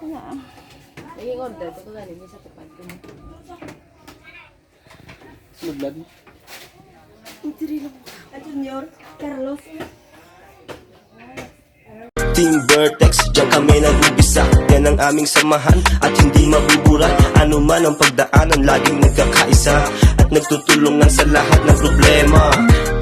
Wala. Naging order ko ito galing sa tupad ko. Sunod mo. Junior, Carlos. Team Vertex, diyan kami nag-umpisa. Yan ang aming samahan at hindi mabubura. Ano man ang pagdaanan, laging nagkakaisa at nagtutulungan sa lahat ng problema.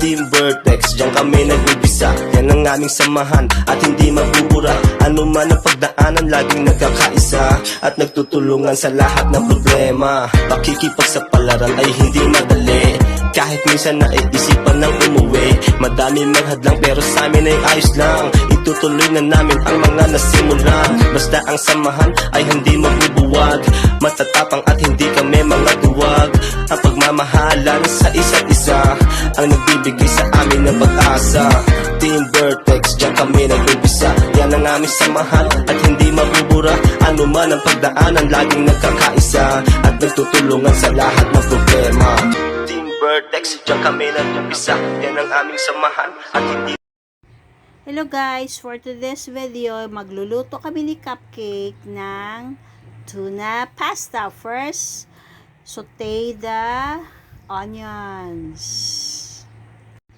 Team Vertex, diyan kami nag-umpisa. Yan ang aming samahan at hindi mabubura. Ano man ang pagdaanan, laging nagkakaisa at nagtutulungan sa lahat ng problema. Pakikipagsapalaran ay hindi madali. Kahit minsan naiisipan ng umuwi. Madami mang hadlang pero sa amin ay ayos lang. Itutuloy na namin ang mga nasimulan. Basta ang samahan ay hindi mabubuwag. Matatapang at hindi kami mga duwag. Ang pagmamahalan sa isa't isa ang nagbibigay sa amin ng pag-asa. Team Vertex, diyan kami nag-umpisa. Yan ang aming samahan at hindi mabubura. Ano man ang pagdaanan, laging nagkakaisa at nagtutulungan sa lahat ng problema. Vertex, diyan kami nag-umpisa. Yan ang aming samahan at hindi. Hello guys, for today's video, magluluto kami ni Cupcake ng tuna pasta. First, saute the onions.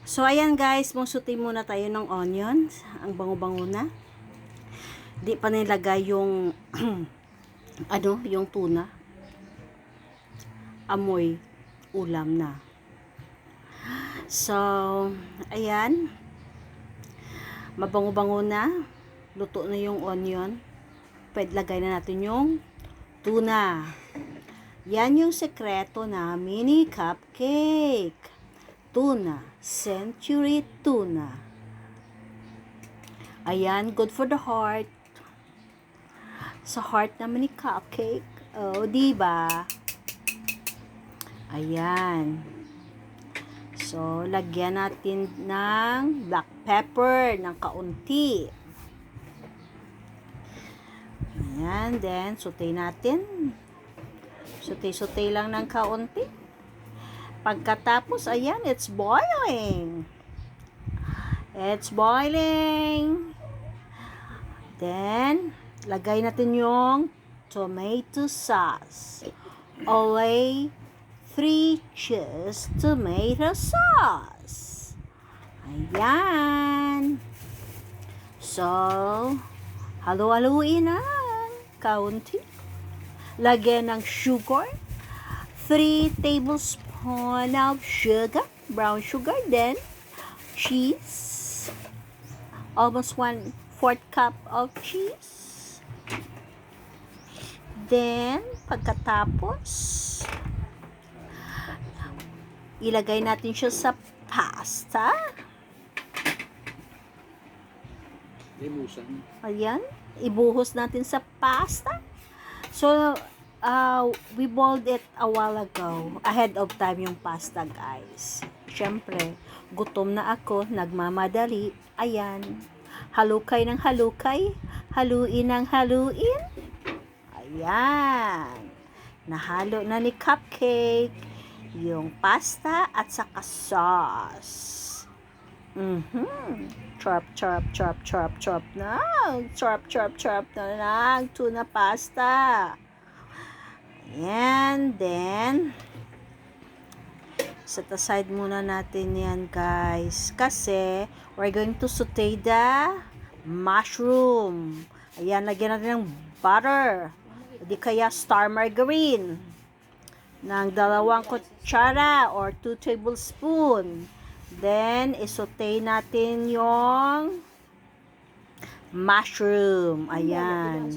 So ayan guys, saute muna tayo ng onions. Ang bango-bango na. Di pa nilagay yung yung tuna. Amoy ulam na. So, ayan. Mabango-bango na. Luto na yung onion. Pwede lagay na natin yung tuna. Yan yung sekreto na mini cupcake. Tuna. Century tuna. Ayan, good for the heart. Sa heart naman ni cupcake. Oh, diba? Ayan. So, lagyan natin ng black pepper ng kaunti. Ayan. Then, saute natin. Saute lang ng kaunti. Pagkatapos, ayan, it's boiling. It's boiling. Then, lagay natin yung tomato sauce. Olay 3 cheese tomato sauce. Ayan. So, halo-haluin na kaunti. Lagyan ng sugar. 3 tablespoon of sugar. Brown sugar. Then, cheese. Almost 1/4 cup of cheese. Then, pagkatapos, ilagay natin siya sa pasta. Ayan. Ibuhos natin sa pasta. So, we boiled it a while ago. Ahead of time yung pasta, guys. Siyempre, gutom na ako. Nagmamadali. Ayan. Halukay ng halukay. Haluin ng haluin. Ayan. Nahalo na ni Cupcake yung pasta at saka sauce. Chop, chop, chop, chop, chop na. Chop, chop, chop na lang. Tuna pasta. And then, set aside muna natin yan, guys. Kasi, we're going to saute the mushroom. Ayan, lagyan natin ng butter. Di kaya star margarine. Ng 2 kutsara or 2 tablespoon. Then, isote natin yung mushroom. Ayan.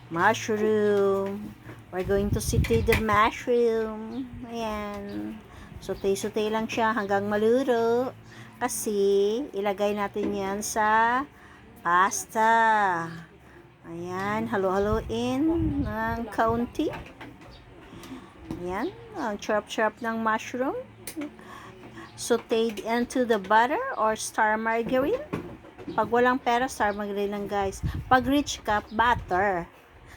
Mushroom. We're going to saute the mushroom. Ayan. Saute lang siya hanggang maluto. Kasi, ilagay natin yan sa pasta. Ayan. Halo-haloin ng kaunti. Ayan, ang chop-chop ng mushroom. Sauteed into the butter or star margarine. Pag walang pera, star margarine lang, guys. Pag rich ka, butter.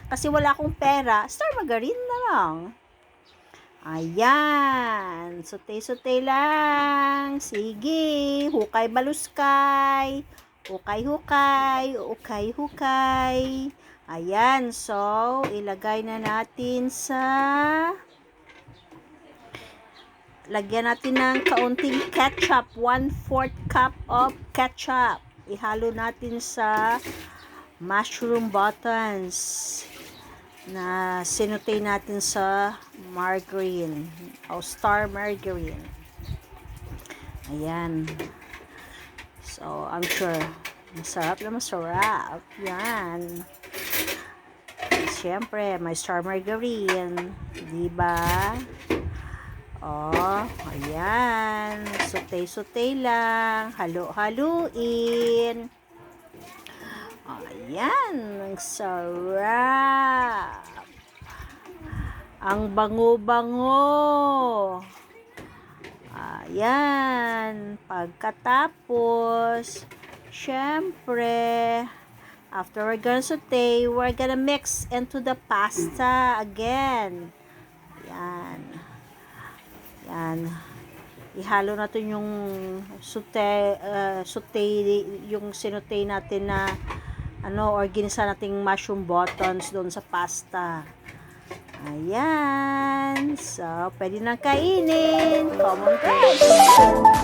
Kasi wala akong pera, star margarine na lang. Ayan. Saute lang. Sige. Hukay baluskay. Ukay-hukay, ukay-hukay. Ayan, so, ilagay na natin lagyan natin ng kaunting ketchup, 1/4 cup of ketchup. Ihalo natin sa mushroom buttons na sinutay natin sa margarine o star margarine. Ayan. So, I'm sure masarap na masarap. Yan. Siyempre, may star margarine. Diba? Oh, ayan. Sutay-sutay lang. Halo-haluin. Ayan. Ang sarap. Ang bango-bango. Ayan. Pagkatapos, syempre, after we're gonna saute, we're gonna mix into the pasta again. Yan. Yan. Ihalo natin yung saute, yung sinute natin na or ginisa nating mushroom buttons doon sa pasta. Ayan. So, pwede nang kainin. Common taste.